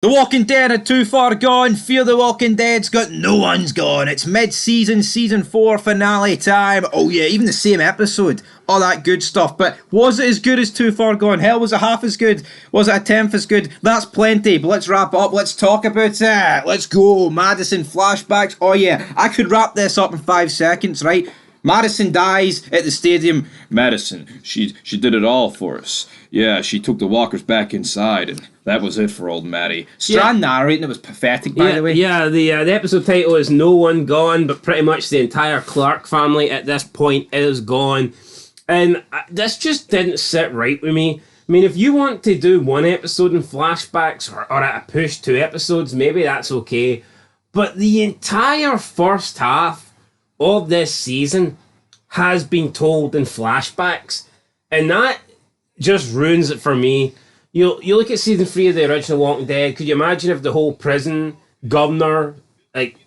The Walking Dead are too far gone. Fear the Walking Dead's got no one's gone. It's mid-season, season 4 finale time. Oh yeah, even the same episode. All that good stuff. But was it as good as Too Far Gone? Hell, was it half as good? Was it a tenth as good? That's plenty. But let's wrap it up. Let's talk about it. Let's go. Madison flashbacks. Oh yeah, I could wrap this up in 5 seconds, right? Madison dies at the stadium. Madison, she did it all for us. Yeah, she took the walkers back inside, and that was it for old Maddie. Strand narrating it was pathetic, by the way. Yeah, the episode title is No One Gone, but pretty much the entire Clark family at this point is gone. And this just didn't sit right with me. I mean, if you want to do one episode in flashbacks, or at a push 2 episodes, maybe that's okay. But the entire first half of this season has been told in flashbacks, and that just ruins it for me. You look at season 3 of the original Walking Dead. Could you imagine if the whole prison governor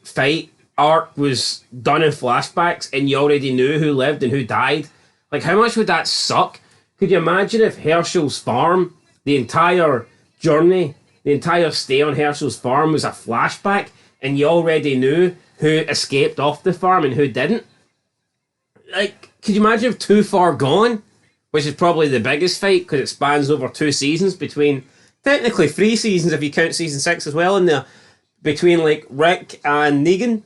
fight arc was done in flashbacks and you already knew who lived and who died? Like, how much would that suck? Could you imagine if Herschel's farm, the entire journey, the entire stay on Herschel's farm was a flashback and you already knew who escaped off the farm and who didn't? Like, could you imagine if Too Far Gone, which is probably the biggest fight because it spans over 2 seasons between, technically 3 seasons if you count season 6 as well, in there, between like Rick and Negan.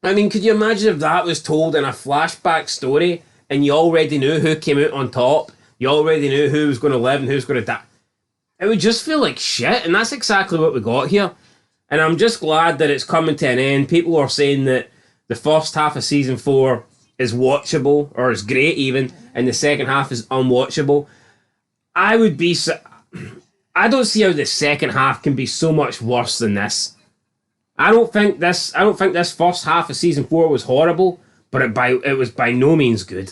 I mean, could you imagine if that was told in a flashback story and you already knew who came out on top, you already knew who was going to live and who's going to die? It would just feel like shit, and that's exactly what we got here. And I'm just glad that it's coming to an end. People are saying that the first half of season 4 is watchable, or is great even, and the second half is unwatchable. I don't see how the second half can be so much worse than this. I don't think this first half of season 4 was horrible, but it was by no means good.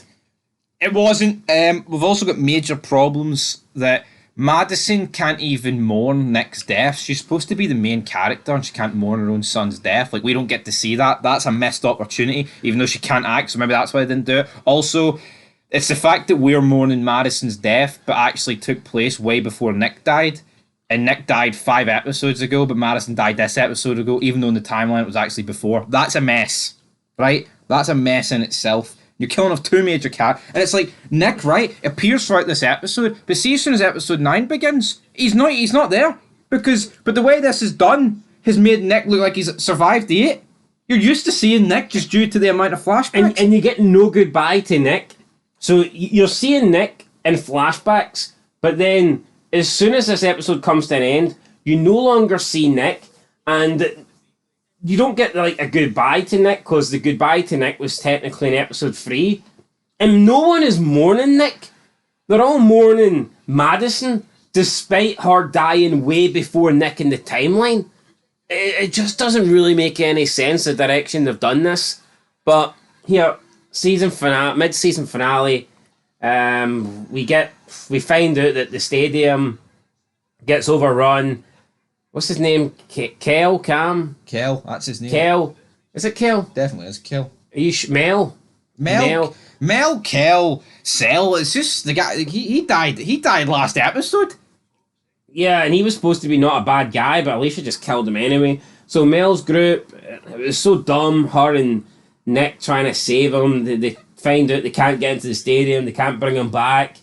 It wasn't. We've also got major problems that Madison can't even mourn Nick's death. She's supposed to be the main character and she can't mourn her own son's death. Like, we don't get to see that. That's a missed opportunity, even though she can't act, so maybe that's why they didn't do it. Also, it's the fact that we're mourning Madison's death, but actually took place way before Nick died. And Nick died 5 episodes ago, but Madison died this episode ago, even though in the timeline it was actually before. That's a mess, right? That's a mess in itself. You're killing off 2 major characters. And it's like, Nick, right, appears throughout this episode, but see, as soon as episode 9 begins, he's not there. But the way this is done has made Nick look like he's survived the 8. You're used to seeing Nick just due to the amount of flashbacks. And you get no goodbye to Nick. So you're seeing Nick in flashbacks, but then as soon as this episode comes to an end, you no longer see Nick, and you don't get like a goodbye to Nick, because the goodbye to Nick was technically in episode 3. And no one is mourning Nick. They're all mourning Madison, despite her dying way before Nick in the timeline. It just doesn't really make any sense, the direction they've done this. But here, season finale, mid-season finale, we find out that the stadium gets overrun. What's his name? Kel? Cam? Kel, that's his name. Kel. Is it Kel? Definitely is Kel. Are you Mel, Kel, Cell. It's just the guy. He died last episode. Yeah, and he was supposed to be not a bad guy, but Alicia just killed him anyway. So Mel's group, it was so dumb. Her and Nick trying to save him. They find out they can't get into the stadium. They can't bring him back.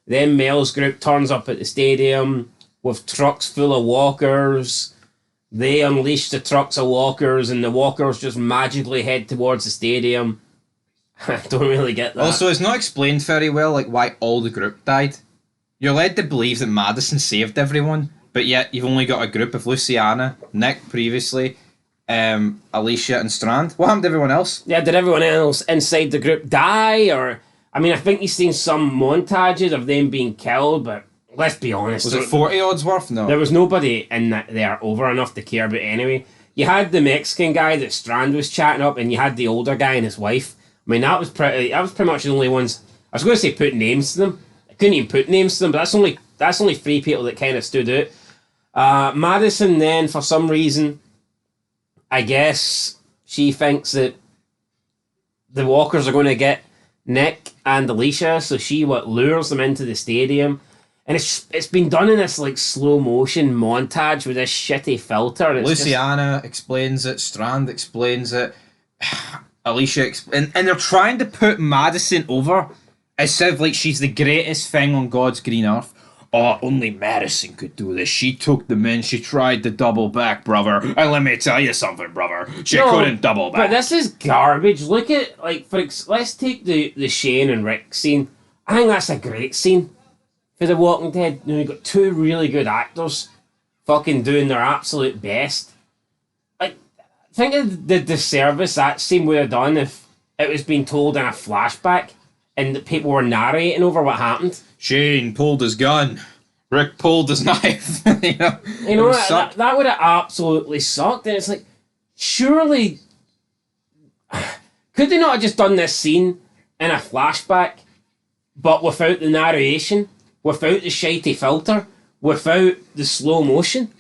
Then Mel's group turns up at the stadium with trucks full of walkers. They unleash the trucks of walkers, and the walkers just magically head towards the stadium. I don't really get that. Also, it's not explained very well, like, why all the group died. You're led to believe that Madison saved everyone, but yet you've only got a group of Luciana, Nick previously, Alicia and Strand. What happened to everyone else? Yeah, did everyone else inside the group die? Or, I mean, I think you've seen some montages of them being killed, but let's be honest. Was it 40 odds worth? No. There was nobody in there over enough to care about anyway. You had the Mexican guy that Strand was chatting up, and you had the older guy and his wife. I mean, that was pretty much the only ones. I was going to say put names to them. I couldn't even put names to them, but that's only 3 people that kind of stood out. Madison then, for some reason, I guess she thinks that the walkers are going to get Nick and Alicia, so she lures them into the stadium. And it's been done in this like slow motion montage with this shitty filter. And it's Luciana explains it, Strand explains it, Alicia and they're trying to put Madison over as if like she's the greatest thing on God's green earth. Oh, only Madison could do this. She took them in. She tried to double back, brother. And let me tell you something, brother. She couldn't double back. But this is garbage. Look at, like, let's take the Shane and Rick scene. I think that's a great scene for The Walking Dead. You know, you've got two really good actors fucking doing their absolute best. Like, think of the disservice that scene would have done if it was being told in a flashback and the people were narrating over what happened. Shane pulled his gun. Rick pulled his knife. you know that would have absolutely sucked. And it's like, surely, could they not have just done this scene in a flashback, but without the narration, without the shitty filter, without the slow motion?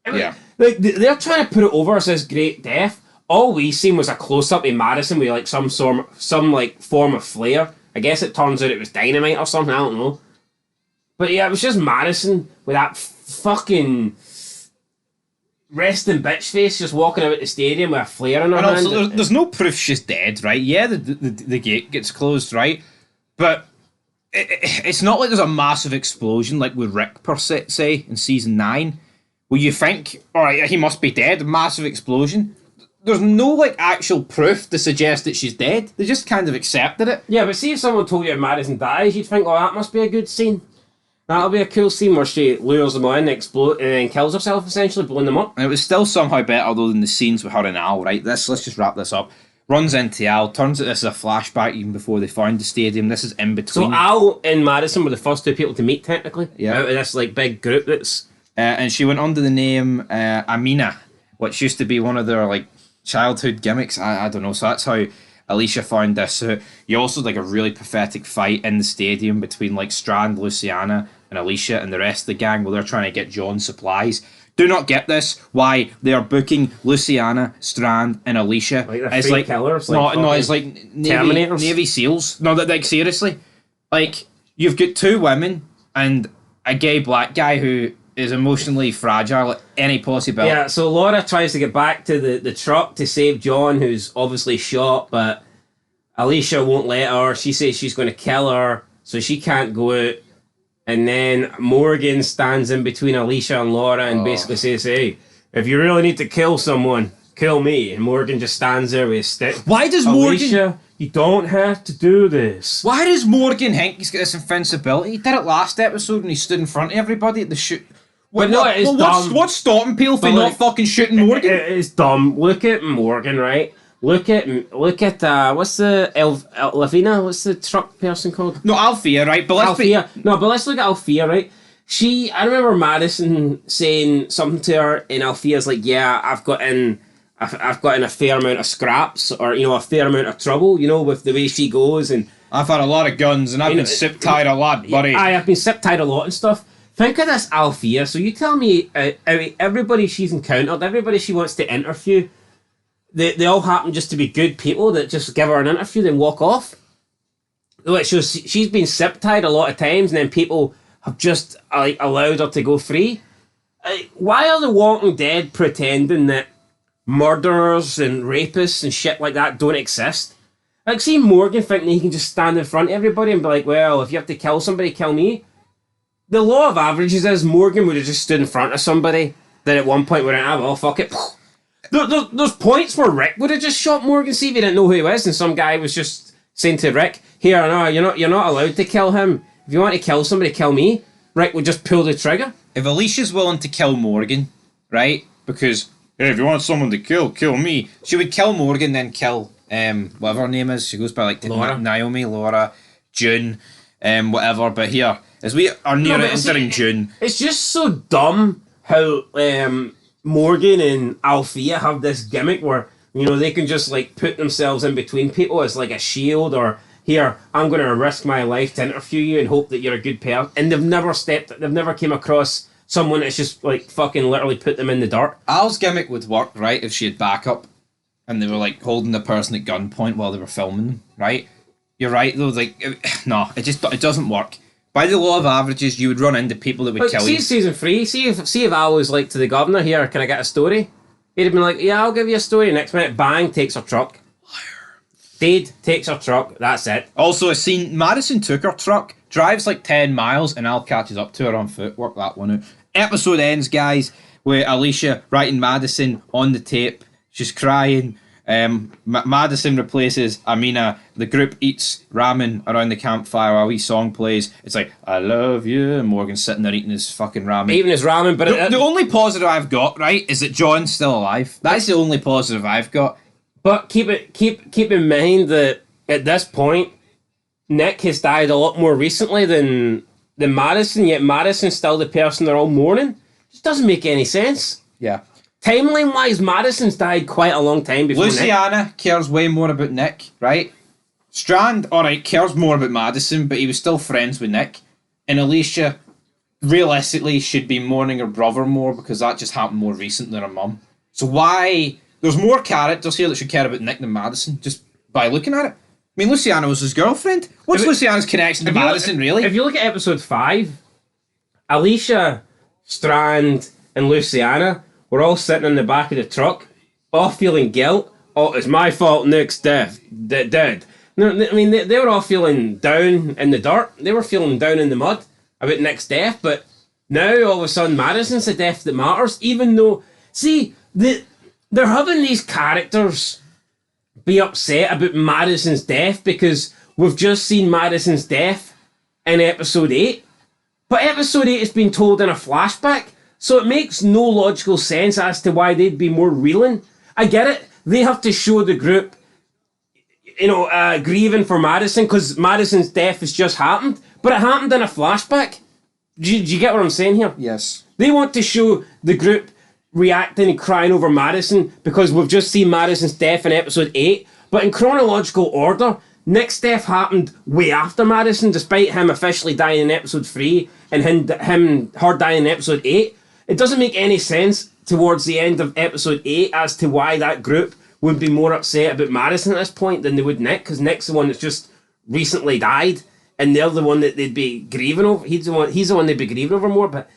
Yeah. Like, they're trying to put it over as this great death. All we seen was a close-up of Madison with like some like form of flare. I guess it turns out it was dynamite or something, I don't know. But yeah, it was just Madison with that fucking resting bitch face just walking out the stadium with a flare in her hand. And also, there's no proof she's dead, right? Yeah, the gate gets closed, right? But it's not like there's a massive explosion like with Rick, per se, in Season 9, where you think, alright, he must be dead, a massive explosion. There's no, like, actual proof to suggest that she's dead. They just kind of accepted it. Yeah, but see if someone told you if Madison dies, you'd think, oh, that must be a good scene. That'll be a cool scene where she lures them on, explode, and then kills herself, essentially, blowing them up. And it was still somehow better, though, than the scenes with her and Al, right? Let's just wrap this up. Runs into Al, turns out this is a flashback even before they found the stadium. This is in between. So Al and Madison were the first two people to meet, technically, yeah, out of this, like, big group that's... and she went under the name Amina, which used to be one of their, like, childhood gimmicks. I don't know. So that's how Alicia found this out. You also like a really pathetic fight in the stadium between like Strand, Luciana, and Alicia and the rest of the gang while they're trying to get John supplies. Do not get this. Why they are booking Luciana, Strand, and Alicia as like killers? No, it's like Navy SEALs. No, like seriously, like you've got two women and a gay black guy who is emotionally fragile at any possibility. Yeah, so Laura tries to get back to the truck to save John, who's obviously shot, but Alicia won't let her. She says she's going to kill her, so she can't go out. And then Morgan stands in between Alicia and Laura and basically says, hey, if you really need to kill someone, kill me. And Morgan just stands there with his stick. Why does Alicia, you don't have to do this. Why does Morgan think he's got this invincibility? He did it last episode when he stood in front of everybody at the shoot. But no, it's dumb. What's stopping people from not fucking shooting Morgan? It's dumb. Look at Morgan, right? Look at what's the Lavina? What's the truck person called? No, Althea, right? But let's look at Althea, right? I remember Madison saying something to her, and Althea's like, "Yeah, I've got in a fair amount of scraps, or a fair amount of trouble, with the way she goes." And I've had a lot of guns, and I've been sip tied a lot, buddy. I've been sip tied a lot and stuff. Think of this Althea. So you tell me, everybody she's encountered, everybody she wants to interview, they all happen just to be good people that just give her an interview, then walk off. She's been sip tied a lot of times, and then people have just allowed her to go free. Why are the Walking Dead pretending that murderers and rapists and shit like that don't exist? Like, see Morgan thinking he can just stand in front of everybody and be like, well, if you have to kill somebody, kill me. The law of averages is Morgan would have just stood in front of somebody that at one point would have, well, fuck it. There's points where Rick would have just shot Morgan, see if he didn't know who he was, and some guy was just saying to Rick, here, no, you're not allowed to kill him. If you want to kill somebody, kill me. Rick would just pull the trigger. If Alicia's willing to kill Morgan, right, because, hey, if you want someone to kill me, she would kill Morgan, then kill, whatever her name is. She goes by, like, Naomi, Laura, June, whatever, but here, as we are entering June. It's just so dumb how Morgan and Althea have this gimmick where, they can just like put themselves in between people as like a shield, or here, I'm going to risk my life to interview you and hope that you're a good pair. And they've never came across someone that's just like fucking literally put them in the dirt. Al's gimmick would work, right, if she had backup and they were like holding the person at gunpoint while they were filming, right? You're right though, like, no, it doesn't work. By the law of averages, you would run into people that would Like, kill see you. season 3, see if Al was like to the governor here, can I get a story? He'd have been like, yeah, I'll give you a story. Next minute, bang, takes her truck. Dead, takes her truck, that's it. Also, I seen Madison took her truck, drives like 10 miles, and Al catches up to her on foot. Work that one out. Episode ends, guys, with Alicia writing Madison on the tape. She's crying. Madison replaces Amina. The group eats ramen around the campfire while a wee song plays. It's like, I love you. And Morgan's sitting there eating his fucking ramen. Eating his ramen, but... The only positive I've got, right, is that John's still alive. That's the only positive I've got. But keep in mind that at this point, Nick has died a lot more recently than Madison, yet Madison's still the person they're all mourning. It just doesn't make any sense. Yeah. Timeline-wise, Madison's died quite a long time before Luciana cares way more about Nick, right? Strand, alright, cares more about Madison, but he was still friends with Nick. And Alicia, realistically, should be mourning her brother more because that just happened more recent than her mum. So why... There's more characters here that should care about Nick than Madison, just by looking at it. I mean, Luciana was his girlfriend. What's Luciana's connection to Madison, really? If you look at episode 5, Alicia, Strand, and Luciana were all sitting in the back of the truck, all feeling guilt. Oh, it's my fault Nick's dead. No, I mean, they were all feeling down in the dirt. They were feeling down in the mud about Nick's death, but now, all of a sudden, Madison's the death that matters, even though... See, they're having these characters be upset about Madison's death because we've just seen Madison's death in episode 8. But episode 8 has been told in a flashback, so it makes no logical sense as to why they'd be more reeling. I get it. They have to show the group, grieving for Madison because Madison's death has just happened, but it happened in a flashback. Do you get what I'm saying here? Yes. They want to show the group reacting and crying over Madison because we've just seen Madison's death in episode 8, but in chronological order, Nick's death happened way after Madison, despite him officially dying in episode 3 and her dying in episode 8. It doesn't make any sense towards the end of episode 8 as to why that group would be more upset about Madison at this point than they would Nick, because Nick's the one that's just recently died and they're the one that they'd be grieving over. He's the one they'd be grieving over more, but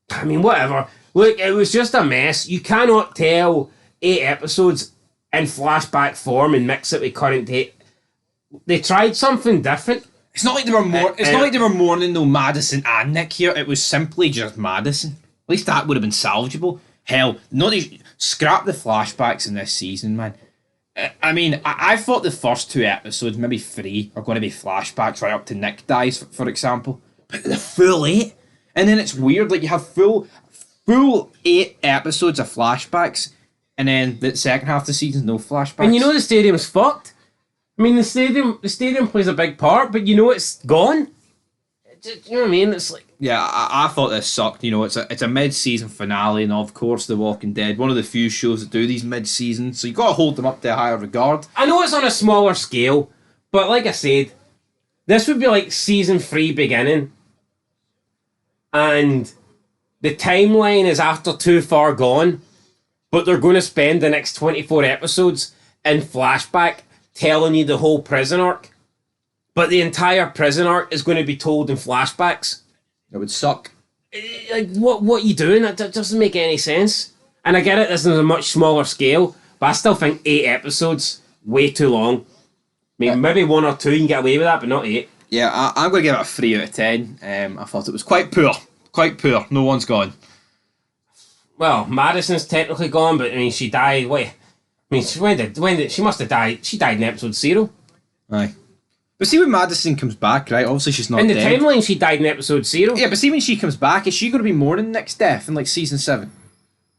I mean, whatever. Look, it was just a mess. You cannot tell 8 episodes in flashback form and mix it with current date. They tried something different. It's not like they were not like they were mourning though Madison and Nick here. It was simply just Madison. At least that would have been salvageable. Hell, scrap the flashbacks in this season, man. I mean, I thought the first 2 episodes, maybe 3, are going to be flashbacks right up to Nick dies, for example. But the full 8, and then it's weird. Like you have full 8 episodes of flashbacks, and then the second half of the season no flashbacks. And the stadium's fucked. I mean, the stadium plays a big part, but it's gone. You know what I mean? It's like... Yeah, I thought this sucked. It's a mid-season finale, and of course, The Walking Dead, one of the few shows that do these mid-season, so you got to hold them up to a higher regard. I know it's on a smaller scale, but like I said, this would be like season 3 beginning, and the timeline is after Too Far Gone, but they're going to spend the next 24 episodes in flashback telling you the whole prison arc. But the entire prison arc is going to be told in flashbacks. It would suck. Like, what are you doing? That doesn't make any sense. And I get it, this is a much smaller scale, but I still think 8 episodes, way too long. I mean, maybe 1 or 2 you can get away with that, but not 8. Yeah, I'm going to give it a 3 out of 10. I thought it was quite poor. Quite poor. No one's gone. Well, Madison's technically gone, but I mean, she died. Wait, I mean, when did she must have died? She died in episode 0. Aye. But see when Madison comes back, right? Obviously she's not in the dead. timeline, she died in episode 0. Yeah, but see when she comes back, is she going to be mourning Nick's death in like season 7?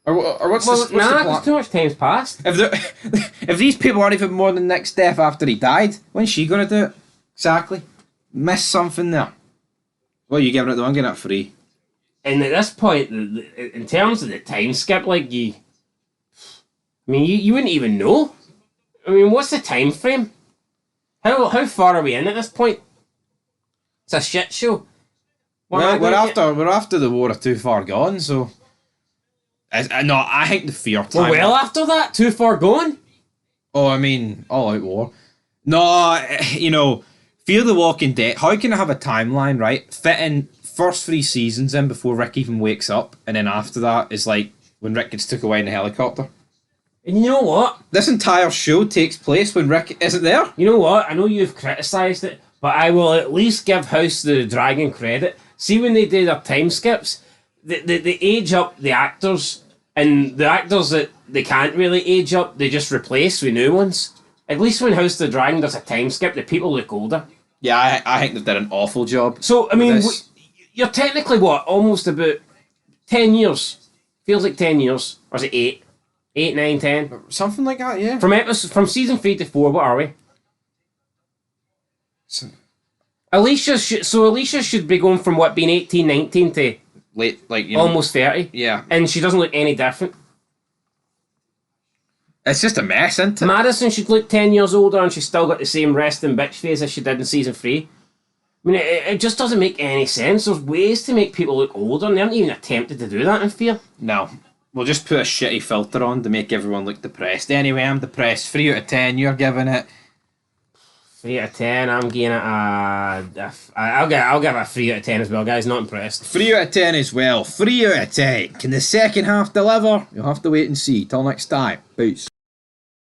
Or what's the plan? Because too much time's passed. If these people aren't even mourning Nick's death after he died, when's she going to do it? Exactly. Missed something there. What are you giving it though? I'm giving it 3. And at this point, in terms of the time skip, like you wouldn't even know. I mean, what's the time frame? How far are we in at this point? It's a shit show. Well, we're after the war of Too Far Gone, so no, I think the fear time. Well, after that, Too Far Gone. Oh, I mean, All Out War. No, Fear the Walking Dead. How can I have a timeline, right? Fit in first 3 seasons in before Rick even wakes up, and then after that is like when Rick gets took away in the helicopter. And you know what? This entire show takes place when Rick isn't there. You know what? I know you've criticised it, but I will at least give House of the Dragon credit. See, when they do their time skips, they age up the actors, and the actors that they can't really age up, they just replace with new ones. At least when House of the Dragon does a time skip, the people look older. Yeah, I think they've done an awful job. So, I mean, you're technically, what, almost about 10 years? Feels like 10 years. Or is it 8? 8, 9, 10? Something like that, yeah. From season 3 to 4, what are we? So, Alicia should be going from what, being 18, 19 to late, like, you know, almost 30. Yeah. And she doesn't look any different. It's just a mess, isn't it? Madison should look 10 years older and she's still got the same resting bitch face as she did in season 3. I mean, it just doesn't make any sense. There's ways to make people look older and they haven't even attempted to do that in Fear. No. We'll just put a shitty filter on to make everyone look depressed. Anyway, I'm depressed. 3 out of 10, you're giving it. 3 out of 10, I'm giving it I'll give it a 3 out of 10 as well, guys. Not impressed. 3 out of 10 as well. 3 out of 10. Can the second half deliver? You'll have to wait and see. Till next time. Peace.